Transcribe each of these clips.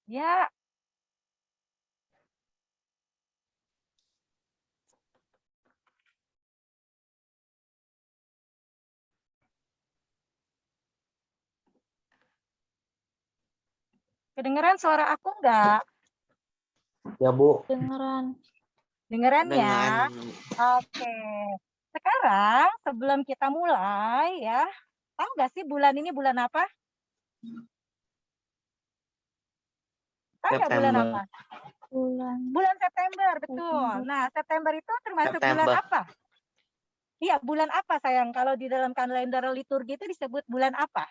Ya, kedengeran suara aku nggak? Ya, Bu. Dengeran. Dengeran ya? Dengan Oke. Sekarang sebelum kita mulai ya, tahu nggak sih bulan ini bulan apa? Tahu nggak bulan September. apa? Bulan Bulan September, betul. September. Nah, September itu termasuk bulan September. apa? Iya, bulan apa sayang? Kalau di dalam kalender liturgi itu disebut bulan apa?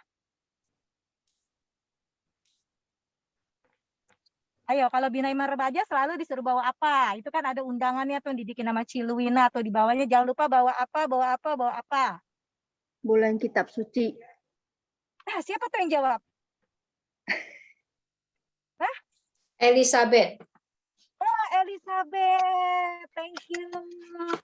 Ayo, kalau Bina Iman Remaja selalu disuruh bawa apa? Itu kan ada undangannya tuh dibikin nama Ciluwina atau di bawahnya jangan lupa bawa apa, bawa apa, bawa apa. Bulan kitab suci. Nah, siapa tuh yang jawab? Elizabeth. Oh, Elizabeth. Thank you.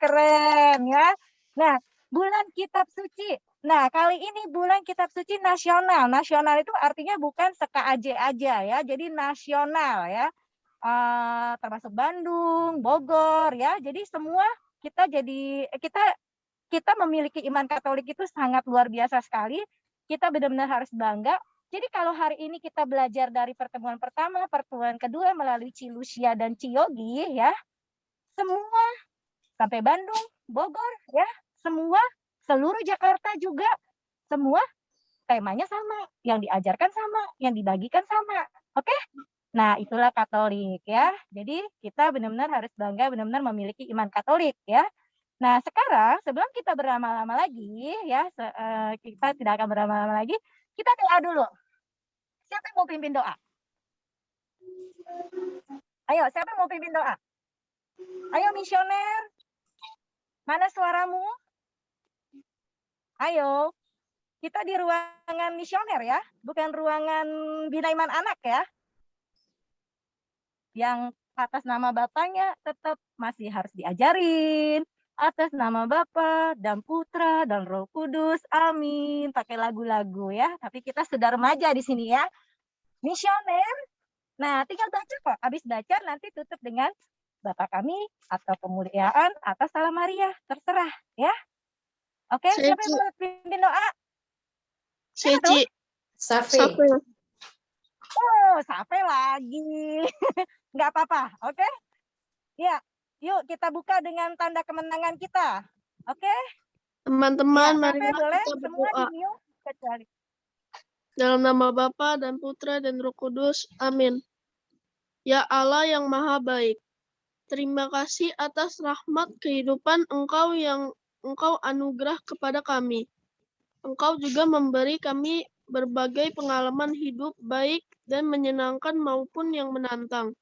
Keren ya. Nah, bulan kitab suci. Nah, kali ini bulan kitab suci nasional. Nasional itu artinya bukan seka-aje aja ya. Jadi nasional ya. Termasuk Bandung, Bogor ya. Jadi semua kita memiliki iman Katolik itu sangat luar biasa sekali. Kita benar-benar harus bangga. Jadi kalau hari ini kita belajar dari pertemuan pertama, pertemuan kedua melalui Cilusia dan Ciyogi ya, semua sampai Bandung, Bogor ya, semua seluruh Jakarta juga semua temanya sama, yang diajarkan sama, yang dibagikan sama. Oke? Nah, itulah Katolik ya. Jadi kita benar-benar harus bangga benar-benar memiliki iman Katolik ya. Nah, sekarang sebelum kita berlama-lama lagi ya, kita tidak akan berlama-lama lagi, kita doa dulu. Siapa yang mau pimpin doa? Ayo, siapa yang mau pimpin doa? Ayo misioner. Mana suaramu? Ayo. Kita di ruangan misioner ya, bukan ruangan Bina Iman Anak ya. Yang atas nama Bapaknya tetap masih harus diajarin. Atas nama Bapa dan Putra dan Roh Kudus. Amin. Pakai lagu-lagu ya. Tapi kita sudah remaja di sini ya. Misioner. Nah, tinggal baca kok. Habis baca nanti tutup dengan Bapa kami atau kemuliaan atas Salam Maria. Terserah ya. Oke, siapa yang mau pimpin doa? Siapa tuh? Safi. Oh, sampai lagi. Nggak apa-apa, oke? Ya, yuk kita buka dengan tanda kemenangan kita. Oke? Teman-teman, Ya, mari sampai boleh kita semua berdoa. di mute kecuali. Dalam nama Bapa dan Putra dan Roh Kudus. Amin. Ya Allah yang Maha Baik, terima kasih atas rahmat kehidupan Engkau yang Engkau anugerah kepada kami. Engkau juga memberi kami berbagai pengalaman hidup baik dan menyenangkan maupun yang menantang.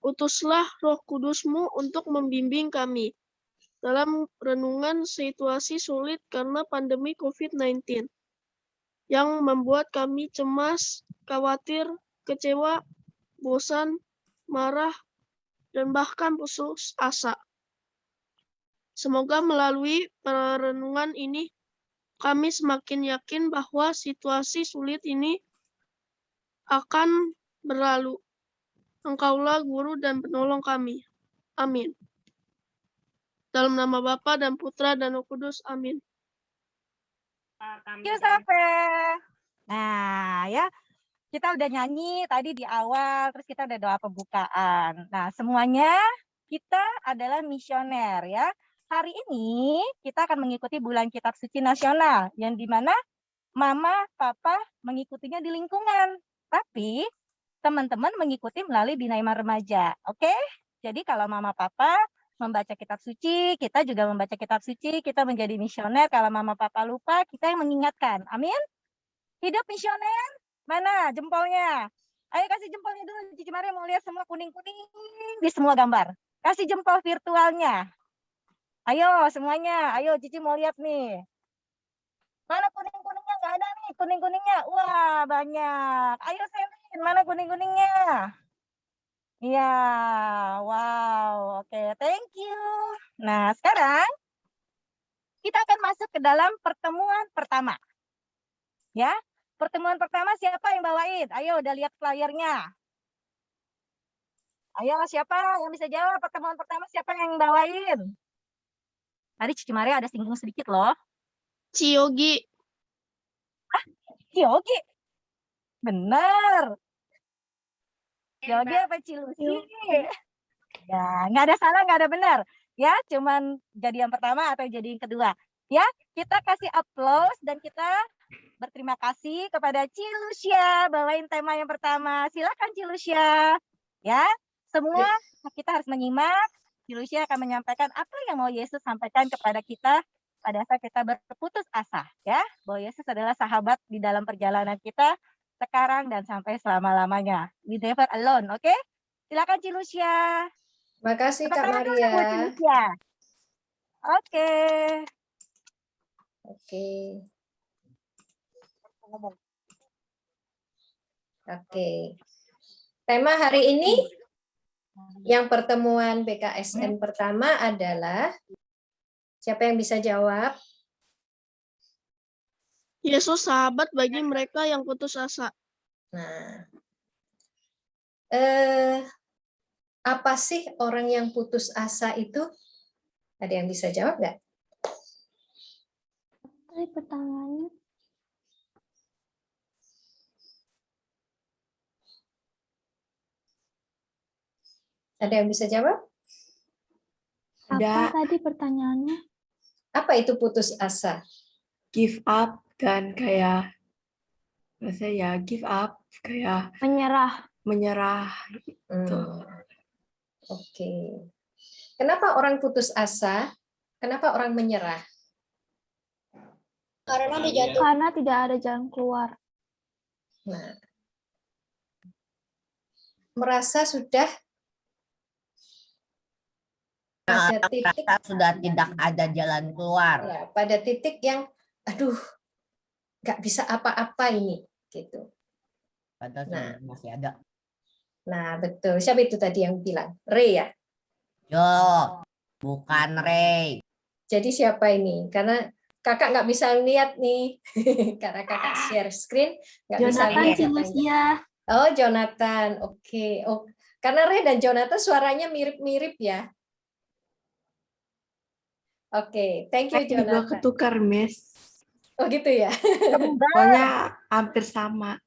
Utuslah Roh Kudus-Mu untuk membimbing kami dalam renungan situasi sulit karena pandemi COVID-19 yang membuat kami cemas, khawatir, kecewa, bosan, marah, dan bahkan putus asa. Semoga melalui perenungan ini kami semakin yakin bahwa situasi sulit ini akan berlalu. Engkaulah guru dan penolong kami. Amin. Dalam nama Bapa dan Putra dan Roh Kudus. Amin. Yuk sampai. Nah, ya. Kita udah nyanyi tadi di awal, terus kita udah doa pembukaan. Nah, semuanya kita adalah misioner ya. Hari ini kita akan mengikuti bulan kitab suci nasional, yang dimana mama, papa mengikutinya di lingkungan. Tapi teman-teman mengikuti melalui Bina Iman Remaja. Oke? Jadi kalau mama, papa membaca kitab suci, kita juga membaca kitab suci, kita menjadi misioner. Kalau mama, papa lupa, kita yang mengingatkan. Amin? Hidup misioner. Mana jempolnya? Ayo kasih jempolnya dulu. Cici Maria mau lihat semua kuning-kuning di semua gambar. Kasih jempol virtualnya. Ayo semuanya. Ayo Cici mau lihat nih. Mana kuning-kuningnya? Nggak ada nih kuning-kuningnya. Wah banyak. Ayo Selin, mana kuning-kuningnya? Iya. Wow. Oke, thank you. Nah sekarang kita akan masuk ke dalam pertemuan pertama. Ya. Pertemuan pertama siapa yang bawain? Ayo udah lihat flyernya. Ayo, siapa yang bisa jawab? Pertemuan pertama siapa yang bawain? Tadi Cici Maria ada singgung sedikit loh. Ciyogi. Yogi. Bener. Yogi apa Cilusi? Ya, nggak ada salah, nggak ada benar. Ya, cuman jadi yang pertama atau jadi yang kedua. Ya, kita kasih applause dan kita berterima kasih kepada Cilusia bawain tema yang pertama. Silakan Cilusia. Ya, semua kita harus menyimak. Cilusia akan menyampaikan apa yang mau Yesus sampaikan kepada kita pada saat kita berputus asa. Ya, bahwa Yesus adalah sahabat di dalam perjalanan kita sekarang dan sampai selama-lamanya. We never alone, oke? Silakan Cilusia. Makasih Tepuk Kak tangan dulu buat Maria. Cilusia. Oke. Oke. Oke. Tema hari ini yang pertemuan BKSN pertama adalah siapa yang bisa jawab? Yesus sahabat bagi mereka yang putus asa. Nah, apa sih orang yang putus asa itu? Ada yang bisa jawab nggak? Pertanyaannya Ada yang bisa jawab? apa tadi pertanyaannya? Apa itu putus asa? Give up dan kayak maksudnya ya give up kayak Menyerah. menyerah. Oke. Kenapa orang putus asa? Kenapa orang menyerah? Karena tidak ada jalan keluar. Nah, merasa sudah pada titik sudah tidak ada jalan keluar. ya, pada titik yang aduh nggak bisa apa-apa ini gitu. Padahal Nah. masih ada. Nah betul, siapa itu tadi yang bilang? Ray ya. Yo, bukan Ray. Jadi siapa ini? Karena kakak nggak bisa lihat nih, karena kakak share screen nggak bisa Jonathan lihat. Cilusia. Oh Jonathan, oke. Oh, karena Ray dan Jonathan suaranya mirip-mirip ya. Oke, thank you Saya juga Jonathan. ketukar, Miss. Oh gitu ya. Pokoknya hampir sama.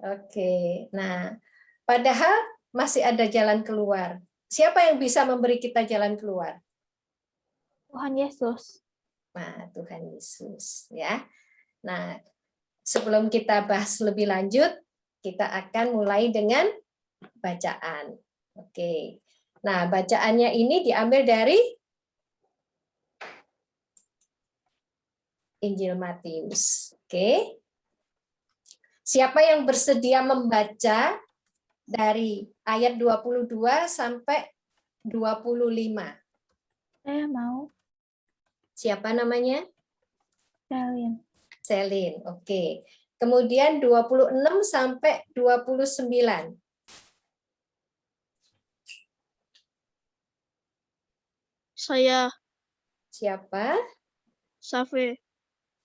Oke. Nah, padahal masih ada jalan keluar. Siapa yang bisa memberi kita jalan keluar? Tuhan Yesus. Nah, Tuhan Yesus ya. Nah, sebelum kita bahas lebih lanjut, kita akan mulai dengan bacaan. Oke. Nah, bacaannya ini diambil dari Injil Matius. Oke. Siapa yang bersedia membaca dari ayat 22 sampai 25? Saya mau. Siapa namanya? Selin. Selin. Oke. Kemudian 26 sampai 29. Saya. Siapa? Safe.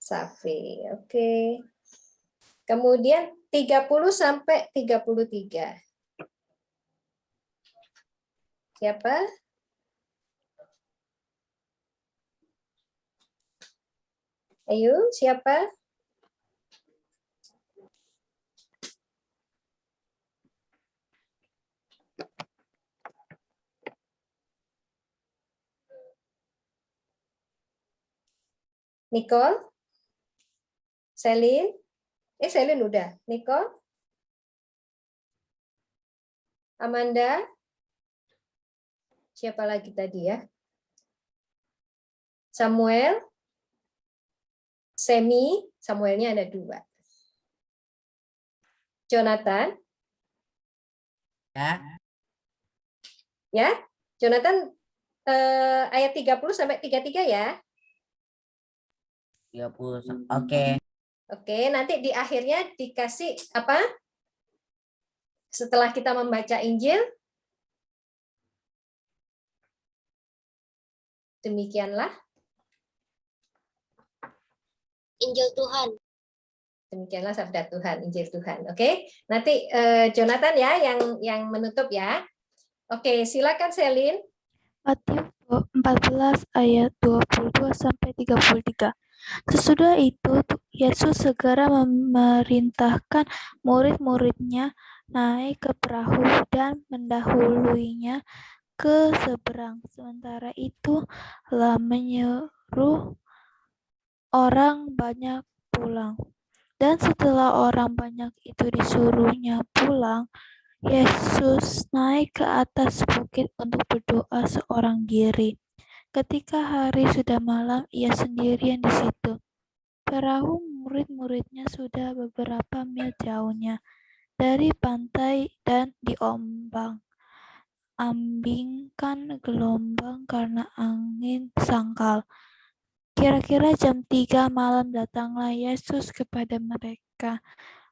Safi. Oke. Kemudian 30 sampai 33. Siapa? Ayo, siapa? Nicole? Selin? Selin udah. Nicole? Amanda? Siapa lagi tadi ya? Samuel? Semi? Samuelnya ada 2. Jonathan? Ya. Ya? Jonathan ayat 30 sampai 33 ya? 30. Oke. Oke, nanti di akhirnya dikasih apa? Setelah kita membaca Injil, demikianlah Injil Tuhan. Demikianlah sabda Tuhan, Injil Tuhan. Oke, nanti Jonathan ya yang menutup ya. Oke, silakan Selin. Matius 14 ayat 22 sampai 33. Sesudah itu Yesus segera memerintahkan murid-muridnya naik ke perahu dan mendahuluinya ke seberang. Sementara itu lah menyuruh orang banyak pulang. Dan setelah orang banyak itu disuruhnya pulang, Yesus naik ke atas bukit untuk berdoa seorang diri. Ketika hari sudah malam, ia sendirian di situ. Perahu murid-muridnya sudah beberapa mil jauhnya dari pantai dan diombang-ambingkan gelombang karena angin sangkal. Kira-kira jam 3 malam datanglah Yesus kepada mereka,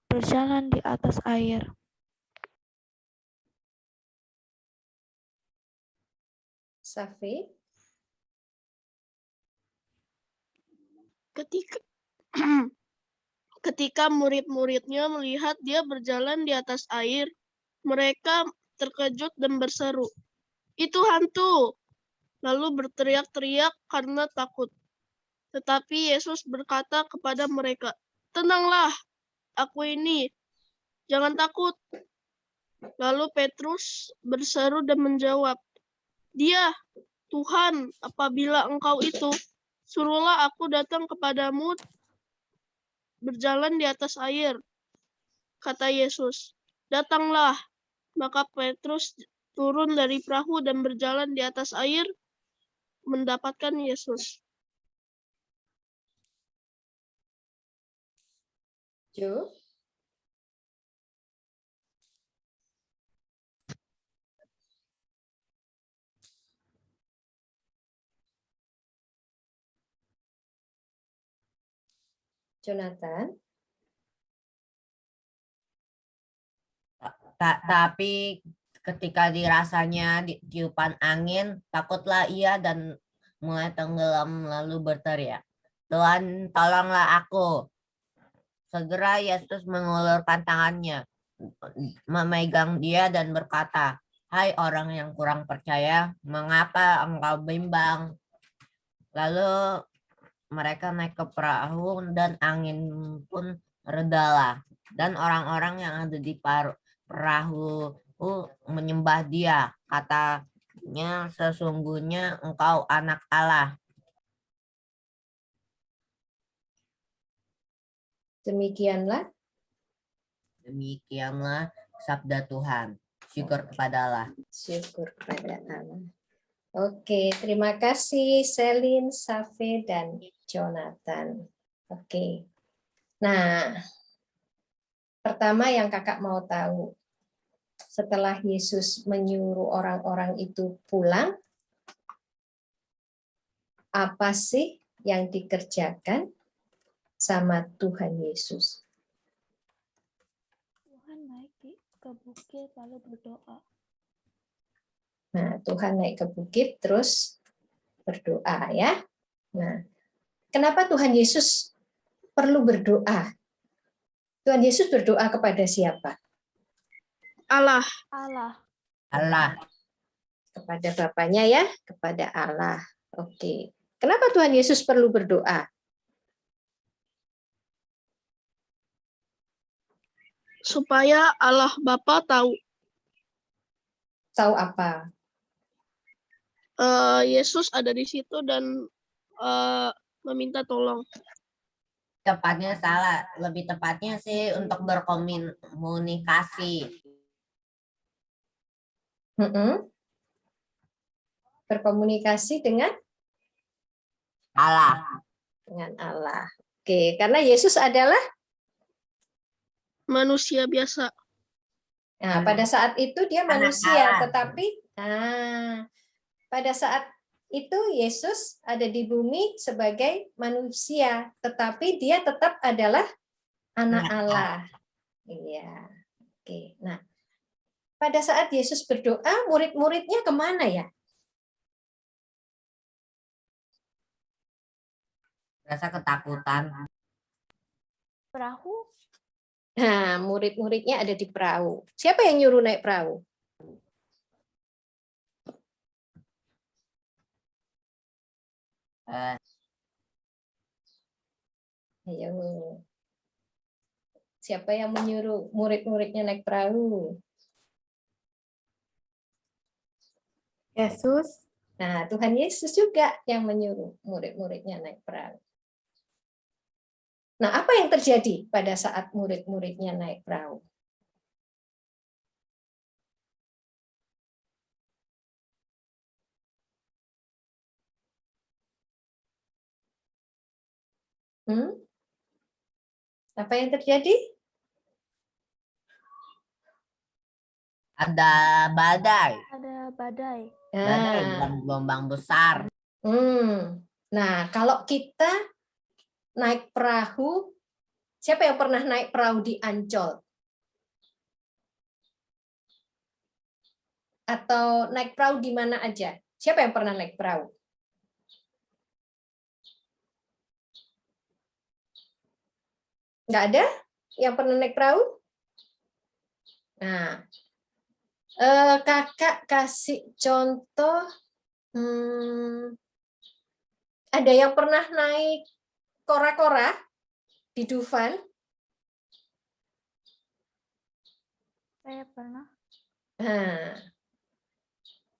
berjalan di atas air. Safi. Ketika murid-muridnya melihat dia berjalan di atas air, mereka terkejut dan berseru, "Itu hantu!" Lalu berteriak-teriak karena takut. Tetapi Yesus berkata kepada mereka, "Tenanglah, aku ini, jangan takut." Lalu Petrus berseru dan menjawab, "Dia, Tuhan, apabila Engkau itu, suruhlah aku datang kepadamu berjalan di atas air." Kata Yesus, "Datanglah." Maka Petrus turun dari perahu dan berjalan di atas air mendapatkan Yesus. Jo. Jonathan. Tapi ketika dirasanya tiupan angin, takutlah ia dan mulai tenggelam lalu berteriak, "Tuhan, tolonglah aku." Segera Yesus mengulurkan tangannya, memegang dia dan berkata, "Hai orang yang kurang percaya, mengapa engkau bimbang?" Lalu mereka naik ke perahu dan angin pun redalah. Dan orang-orang yang ada di perahu menyembah dia. Katanya, "Sesungguhnya engkau anak Allah." Demikianlah sabda Tuhan. Syukur kepada Allah. syukur kepada Allah. Oke, terima kasih Selin, Safi, dan Jonathan. Oke. Nah, pertama yang kakak mau tahu, setelah Yesus menyuruh orang-orang itu pulang, apa sih yang dikerjakan sama Tuhan Yesus? Tuhan naik ke bukit lalu berdoa. Nah, Tuhan naik ke bukit terus berdoa ya. Nah, kenapa Tuhan Yesus perlu berdoa? Tuhan Yesus berdoa kepada siapa? Allah. Kepada Bapaknya ya, kepada Allah. Oke. Kenapa Tuhan Yesus perlu berdoa? Supaya Allah Bapa tahu. Tahu apa? Yesus ada di situ dan meminta tolong. Tepatnya salah, lebih tepatnya sih untuk berkomunikasi. Berkomunikasi dengan Allah. Dengan Allah. Oke, karena Yesus adalah Manusia biasa. Nah, pada saat itu dia Anak manusia, Allah. tetapi pada saat itu Yesus ada di bumi sebagai manusia, tetapi dia tetap adalah anak Allah. Iya. Oke. Nah, pada saat Yesus berdoa, murid-muridnya kemana ya? Rasa ketakutan. perahu. Nah, murid-muridnya ada di perahu. Siapa yang nyuruh naik perahu? Eh, Ayo. Siapa yang menyuruh murid-muridnya naik perahu? Yesus. Nah, Tuhan Yesus juga yang menyuruh murid-muridnya naik perahu. Nah, apa yang terjadi pada saat murid-muridnya naik perahu? Apa yang terjadi? ada badai. Ada badai. Badai Nah, dan gelombang besar. Nah, kalau kita naik perahu, siapa yang pernah naik perahu di Ancol? Atau naik perahu di mana aja? Siapa yang pernah naik perahu? Nggak ada yang pernah naik perahu? Nah, kakak kasih contoh. Ada yang pernah naik kora-kora di Dufan? Saya pernah. Nah,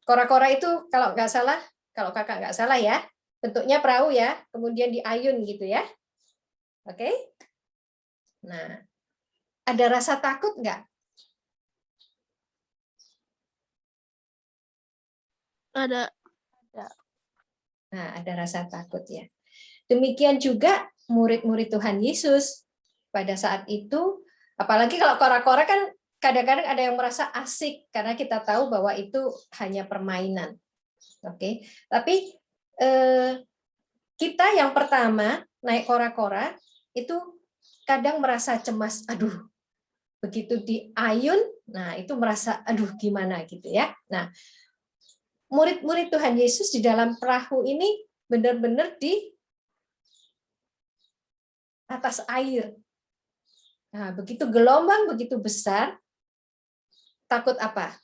kora-kora itu kalau nggak salah, kalau kakak nggak salah ya, bentuknya perahu ya, kemudian diayun gitu ya. Oke? Nah, ada rasa takut nggak? Ada. Nah, ada rasa takut ya. Demikian juga murid-murid Tuhan Yesus pada saat itu, apalagi kalau kora-kora kan kadang-kadang ada yang merasa asik karena kita tahu bahwa itu hanya permainan. Oke, tapi kita yang pertama naik kora-kora itu kadang merasa cemas, aduh, begitu diayun, nah itu merasa aduh gimana gitu ya. Nah, murid-murid Tuhan Yesus di dalam perahu ini benar-benar di atas air. Nah, begitu gelombang begitu besar, takut apa?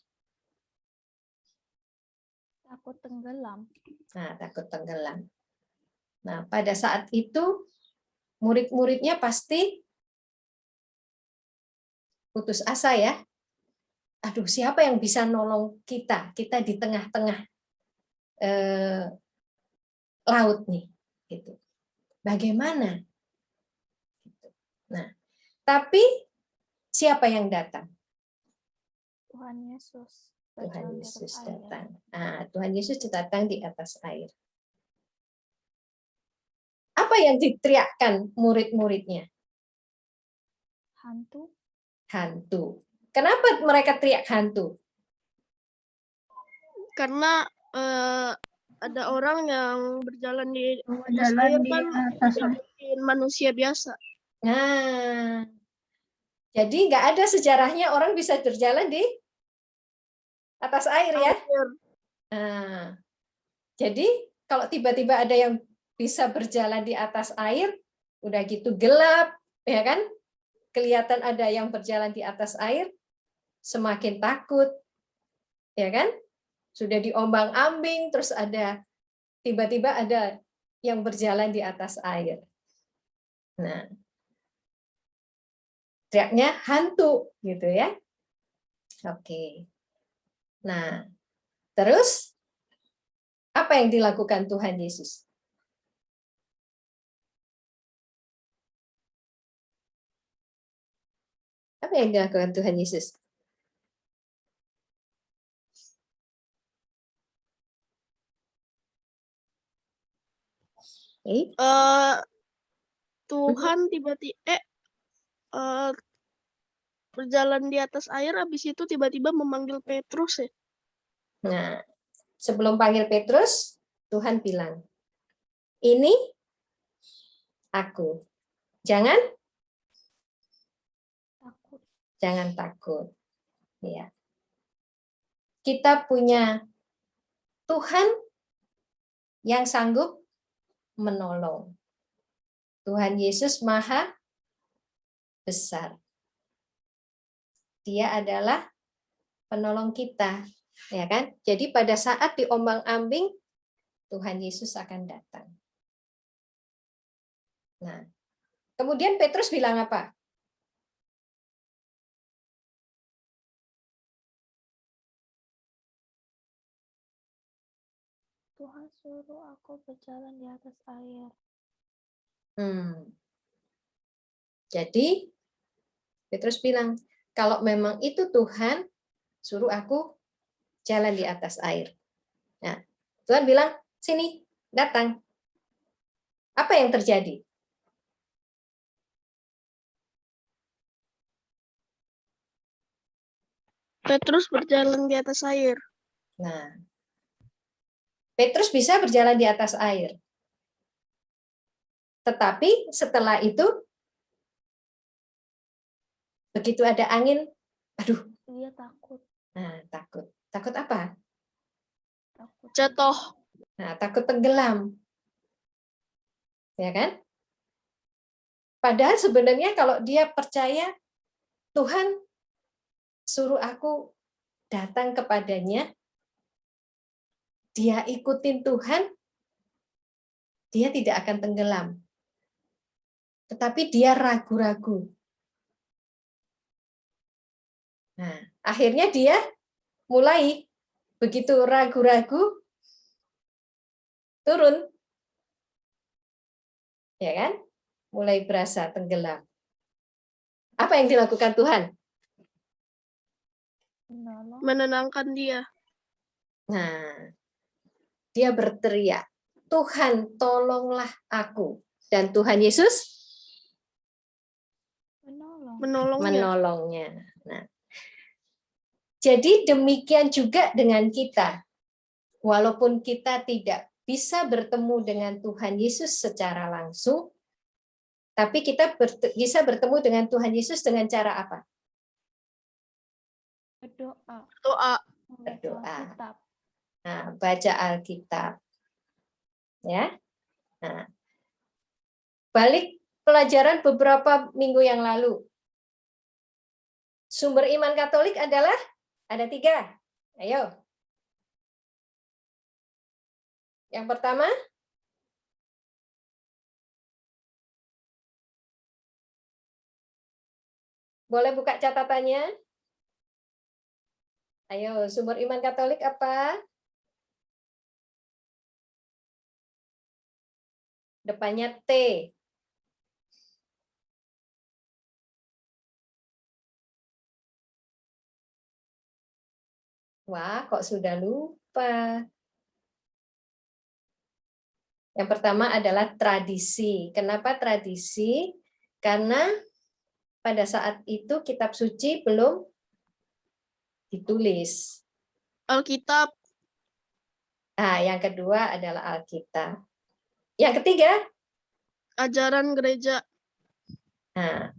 Takut tenggelam. Nah, takut tenggelam. Nah, pada saat itu murid-muridnya pasti putus asa ya. Aduh, siapa yang bisa nolong kita? Kita di tengah-tengah laut nih, gitu. Bagaimana? Nah, tapi siapa yang datang? Tuhan Yesus. Tuhan berjalan di atas Yesus air. datang. Nah, Tuhan Yesus datang di atas air. Apa yang diteriakkan murid-muridnya? Hantu. Hantu. Kenapa mereka teriak hantu? Karena ada orang yang berjalan di atas Jalan air di kan atas nggak mungkin manusia biasa. Nah, jadi nggak ada sejarahnya orang bisa berjalan di atas air ya. Nah, jadi kalau tiba-tiba ada yang bisa berjalan di atas air, udah gitu gelap, ya kan? Kelihatan ada yang berjalan di atas air, semakin takut, ya kan? Sudah diombang-ambing, terus ada tiba-tiba ada yang berjalan di atas air. Nah, teriaknya hantu, gitu ya. Oke. Nah, terus apa yang dilakukan Tuhan Yesus? Apa yang dilakukan Tuhan Yesus? Tuhan tiba-tiba berjalan di atas air, habis itu tiba-tiba memanggil Petrus ya. Nah, sebelum panggil Petrus, Tuhan bilang, ini aku. Jangan takut. Ya. Kita punya Tuhan yang sanggup menolong. Tuhan Yesus Maha besar. Dia adalah penolong kita, ya kan? Jadi pada saat diombang-ambing, Tuhan Yesus akan datang. Nah, kemudian Petrus bilang apa? Tuhan suruh aku berjalan di atas air. Jadi Petrus bilang, kalau memang itu Tuhan, suruh aku jalan di atas air. Nah, Tuhan bilang, sini, datang. Apa yang terjadi? Petrus berjalan di atas air. Nah, Petrus bisa berjalan di atas air. Tetapi setelah itu, begitu ada angin, aduh. Dia takut. Nah, takut. Takut apa? Takut Jatuh. Nah, takut tenggelam. Ya kan? Padahal sebenarnya kalau dia percaya, Tuhan suruh aku datang kepadanya, dia ikutin Tuhan, dia tidak akan tenggelam. Tetapi dia ragu-ragu. Nah, akhirnya dia mulai begitu ragu-ragu turun. Ya kan? Mulai berasa tenggelam. Apa yang dilakukan Tuhan? menolong. Menenangkan dia. Nah, dia berteriak, Tuhan tolonglah aku. Dan Tuhan Yesus Menolongnya. menolongnya. Nah, jadi demikian juga dengan kita. Walaupun kita tidak bisa bertemu dengan Tuhan Yesus secara langsung, tapi kita bisa bertemu dengan Tuhan Yesus dengan cara apa? Berdoa. Doa. Membaca Berdoa. Alkitab. Nah, baca Alkitab. Ya. Nah, balik pelajaran beberapa minggu yang lalu. Sumber iman Katolik adalah ada 3. Ayo. Yang pertama, boleh buka catatannya? Ayo, sumber iman Katolik apa? Depannya T. Wah, kok sudah lupa. Yang pertama adalah tradisi. Kenapa tradisi? Karena pada saat itu kitab suci belum ditulis. Alkitab. Nah, yang kedua adalah Alkitab. Yang ketiga, Ajaran gereja. nah,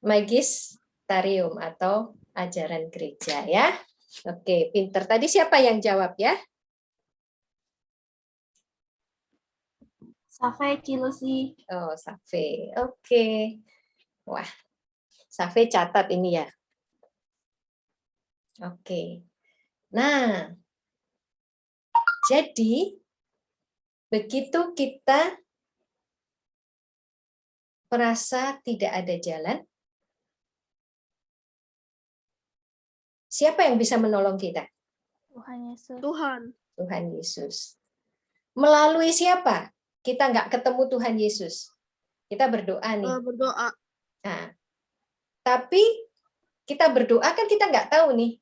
magisterium atau ajaran gereja ya. Oke, pinter. Tadi siapa yang jawab ya? Safe Cilusi. Oh, Safe. Oke. Wah, Safe catat ini ya. Oke. Nah, jadi begitu kita merasa tidak ada jalan, siapa yang bisa menolong kita? Tuhan Yesus. Tuhan Yesus. Melalui siapa? Kita nggak ketemu Tuhan Yesus. Kita berdoa nih. Berdoa. Nah, tapi kita berdoa kan kita nggak tahu nih.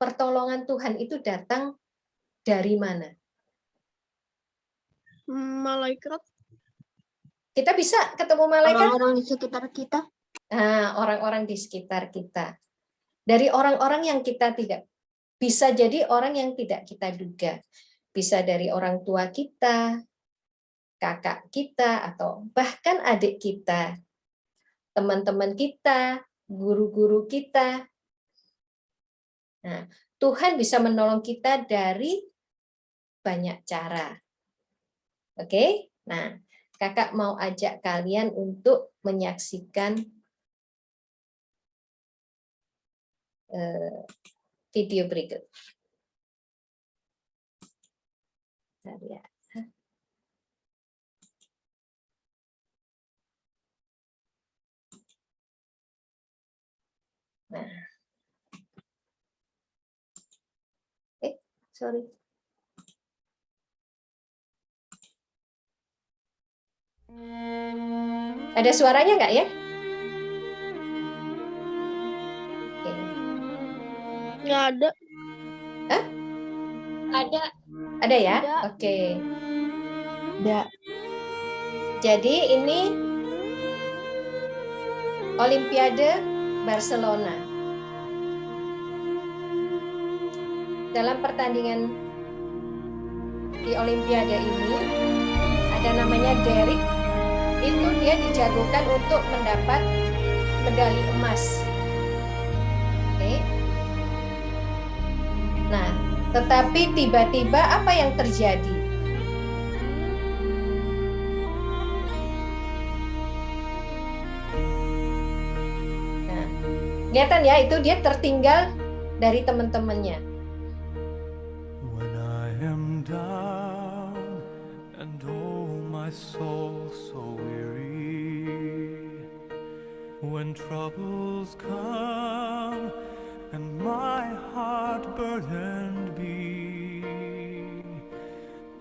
Pertolongan Tuhan itu datang dari mana? Malaikat. Kita bisa ketemu malaikat? Orang-orang di sekitar kita. Nah, orang-orang di sekitar kita. Dari orang-orang yang kita tidak, bisa jadi orang yang tidak kita duga. Bisa dari orang tua kita, kakak kita, atau bahkan adik kita, teman-teman kita, guru-guru kita. Nah, Tuhan bisa menolong kita dari banyak cara. Oke? Nah, Kakak mau ajak kalian untuk menyaksikan video berikut. Bentar ya. Nah. Sorry. Ada suaranya nggak ya? Oke. Nggak ada. Hah? Ada. Ada ya? Ada. Oke. Ada. Jadi ini Olimpiade Barcelona. Dalam pertandingan di Olimpiade ini ada namanya Derek. Itu dia dijagokan untuk mendapat medali emas. Oke. Nah, tetapi tiba-tiba apa yang terjadi? Nah, kelihatan ya, itu dia tertinggal dari teman-temannya. When I am down and oh my soul so weary, when troubles come and my heart burdened be,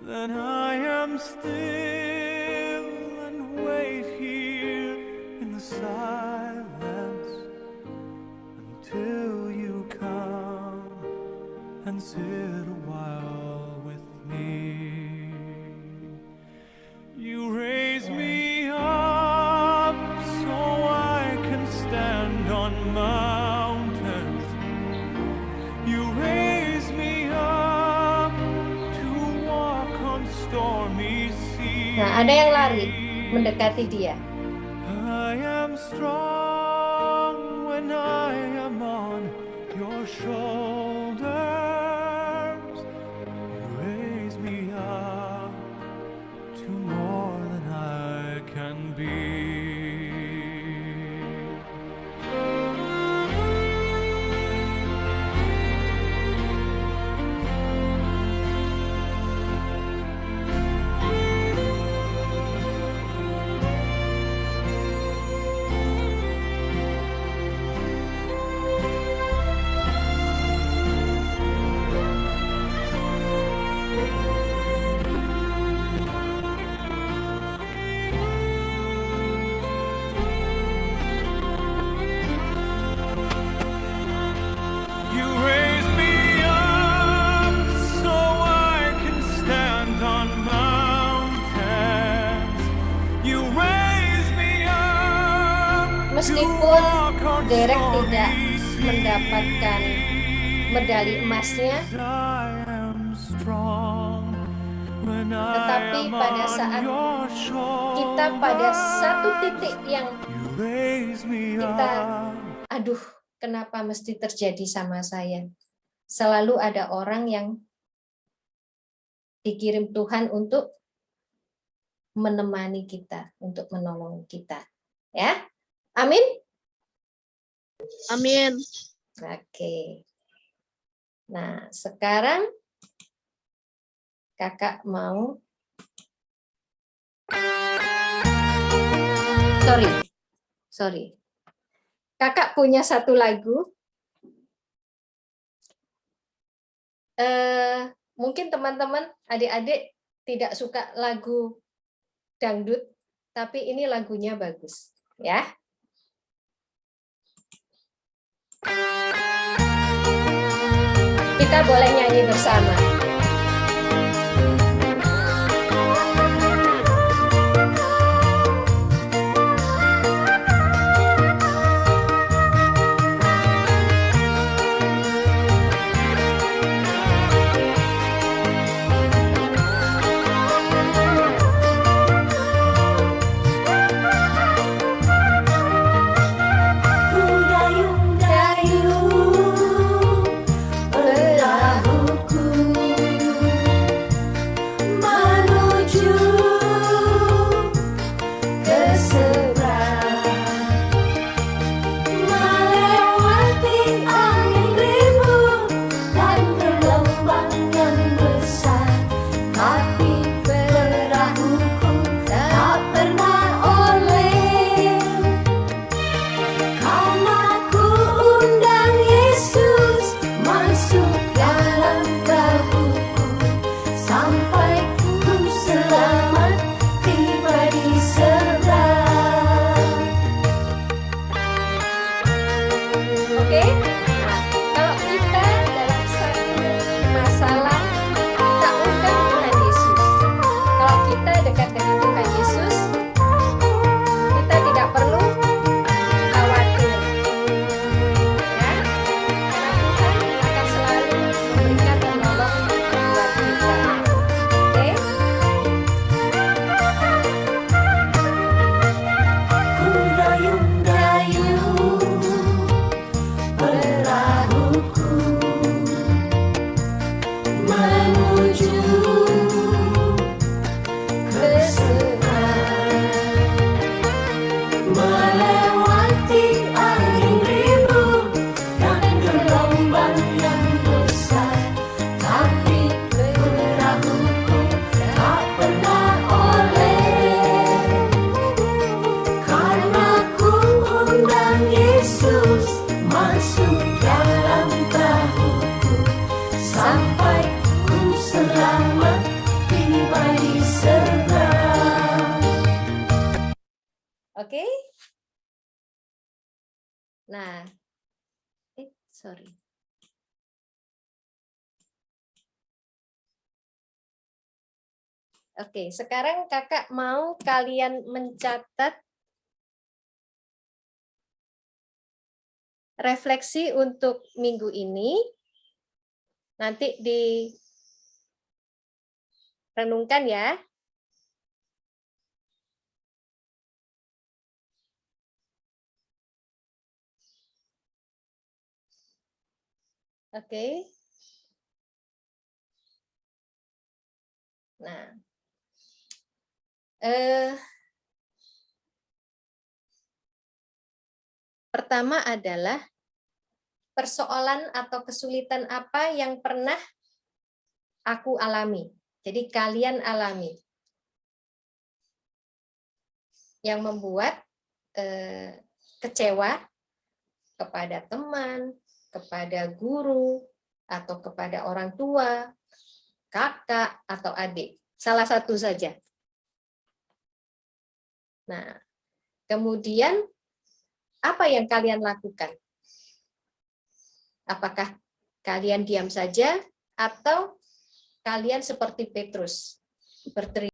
then I am still and wait here in the silence until you come and sit a while with me. You raise me up so I can stand on mountains. You raise me up to walk on stormy seas. Nah, ada yang lari mendekati dia. I am strong when I am on your shoulders. You raise me up to more than I can be. You raise me up so I can stand on mountains. You raise me up to Meskipun walk on Derek stormy tidak seas. mendapatkan medali emasnya, I am strong when tetapi I am pada on saat your kita pada satu titik yang You raise me kita, up. aduh, kenapa mesti terjadi sama saya? Selalu ada orang yang dikirim Tuhan untuk menemani kita, untuk menolong kita. Ya, amin. Amin. Oke. Nah, sekarang kakak mau sorry. Kakak punya satu lagu. Mungkin teman-teman, adik-adik tidak suka lagu dangdut, tapi ini lagunya bagus, ya. Kita boleh nyanyi bersama. Dayung-dayung perahuku menuju kesenangan, melewati angin ribut dan gelombang yang besar, tapi perahuku tak pernah oleh, karena ku undang Yesus masuk dalam perahuku, sampai ku selamat tiba di surga. Oke? Nah, sorry. Oke, sekarang kakak mau kalian mencatat refleksi untuk minggu ini. Nanti direnungkan ya. Oke. Nah, pertama adalah persoalan atau kesulitan apa yang pernah aku alami. Jadi kalian alami. Yang membuat kecewa kepada teman, kepada guru, atau kepada orang tua, kakak, atau adik. Salah satu saja. Nah, kemudian apa yang kalian lakukan? Apakah kalian diam saja atau kalian seperti Petrus berteriak?